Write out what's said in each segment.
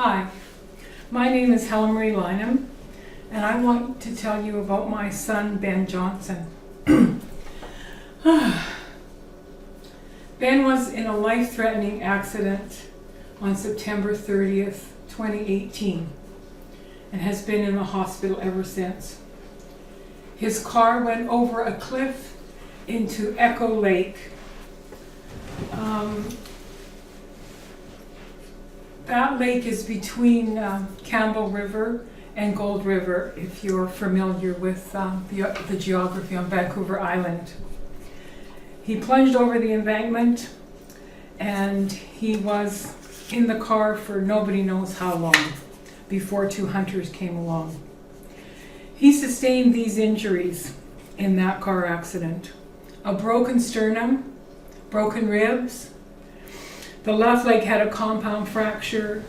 Hi, my name is Helen Marie Lynham, and I want to tell you about my son, Ben Johnson. Ben was in a life-threatening accident on September 30th, 2018, and has been in the hospital ever since. His car went over a cliff into Echo Lake. That lake is between Campbell River and Gold River, if you're familiar with the geography on Vancouver Island. He plunged over the embankment, and he was in the car for nobody knows how long before two hunters came along. He sustained these injuries in that car accident: a broken sternum, broken ribs. The left leg had a compound fracture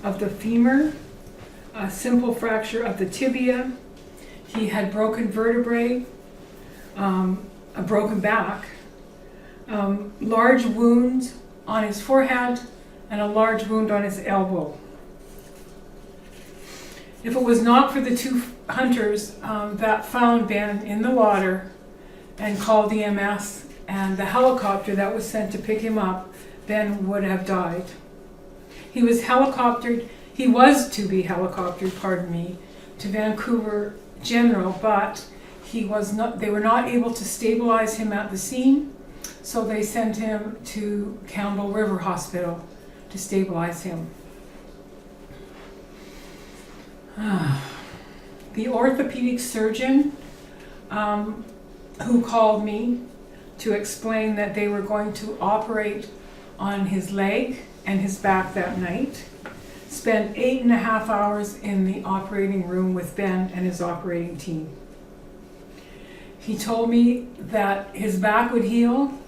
of the femur, a simple fracture of the tibia. He had broken vertebrae, a broken back, large wound on his forehead, and a large wound on his elbow. If it was not for the two hunters that found Ben in the water and called EMS and the helicopter that was sent to pick him up, Ben would have died. He was to be helicoptered, to Vancouver General, but they were not able to stabilize him at the scene, so they sent him to Campbell River Hospital to stabilize him. The orthopedic surgeon who called me to explain that they were going to operate on his leg and his back that night spent 8.5 hours in the operating room with Ben and his operating team. He told me that his back would heal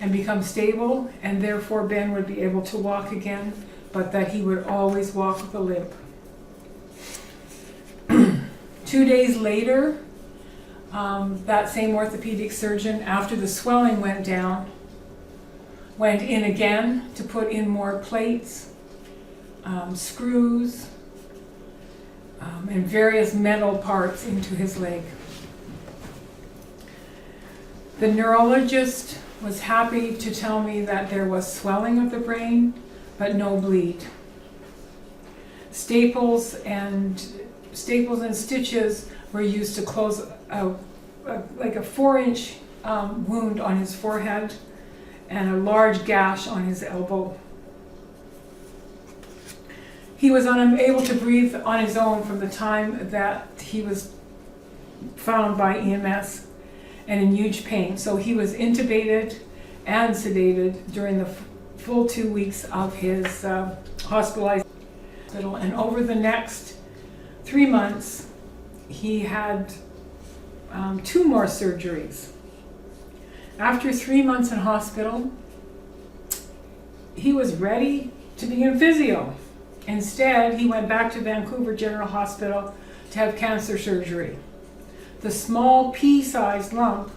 and become stable, and therefore Ben would be able to walk again, but that he would always walk with a limp. 2 days later, that same orthopedic surgeon, after the swelling went down, went in again to put in more plates, screws, and various metal parts into his leg. The neurologist was happy to tell me that there was swelling of the brain, but no bleed. Staples and stitches were used to close like a 4-inch wound on his forehead and a large gash on his elbow. He was unable to breathe on his own from the time that he was found by EMS and in huge pain. So he was intubated and sedated during the full 2 weeks of his hospitalization. And over the next 3 months, he had 2 more surgeries. After 3 months in hospital, he was ready to begin physio. Instead, he went back to Vancouver General Hospital to have cancer surgery. The small pea-sized lump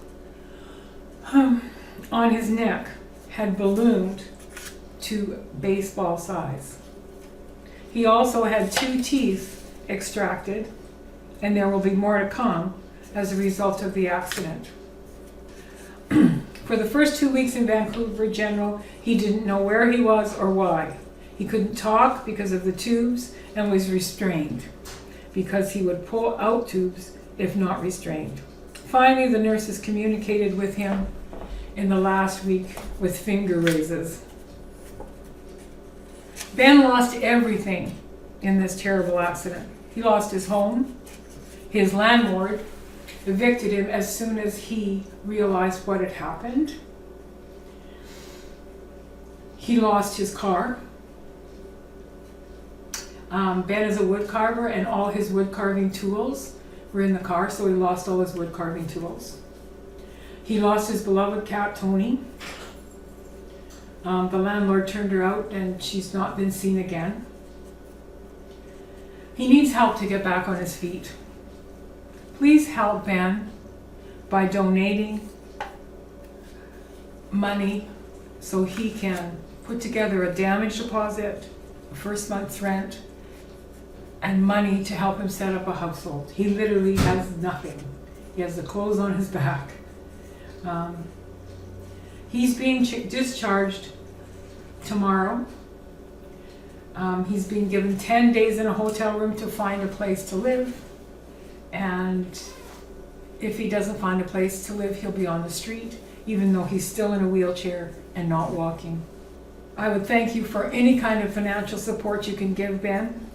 on his neck had ballooned to baseball size. He also had 2 teeth extracted, and there will be more to come as a result of the accident. For the first 2 weeks in Vancouver General, he didn't know where he was or why. He couldn't talk because of the tubes and was restrained because he would pull out tubes if not restrained. Finally, the nurses communicated with him in the last week with finger raises. Ben lost everything in this terrible accident. He lost his home. His landlord evicted him as soon as he realized what had happened. He lost his car. Ben is a wood carver, and all his wood carving tools were in the car, so he lost all his wood carving tools. He lost his beloved cat, Tony. The landlord turned her out, and she's not been seen again. He needs help to get back on his feet. Please help Ben by donating money so he can put together a damage deposit, a first month's rent, and money to help him set up a household. He literally has nothing. He has the clothes on his back. He's being discharged tomorrow. He's being given 10 days in a hotel room to find a place to live. And if he doesn't find a place to live, he'll be on the street, even though he's still in a wheelchair and not walking. I would thank you for any kind of financial support you can give Ben.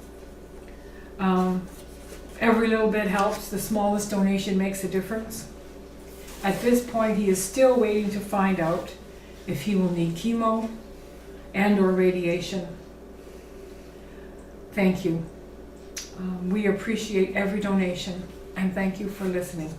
Every little bit helps. The smallest donation makes a difference. At this point, he is still waiting to find out if he will need chemo and or radiation. Thank you. We appreciate every donation, and thank you for listening.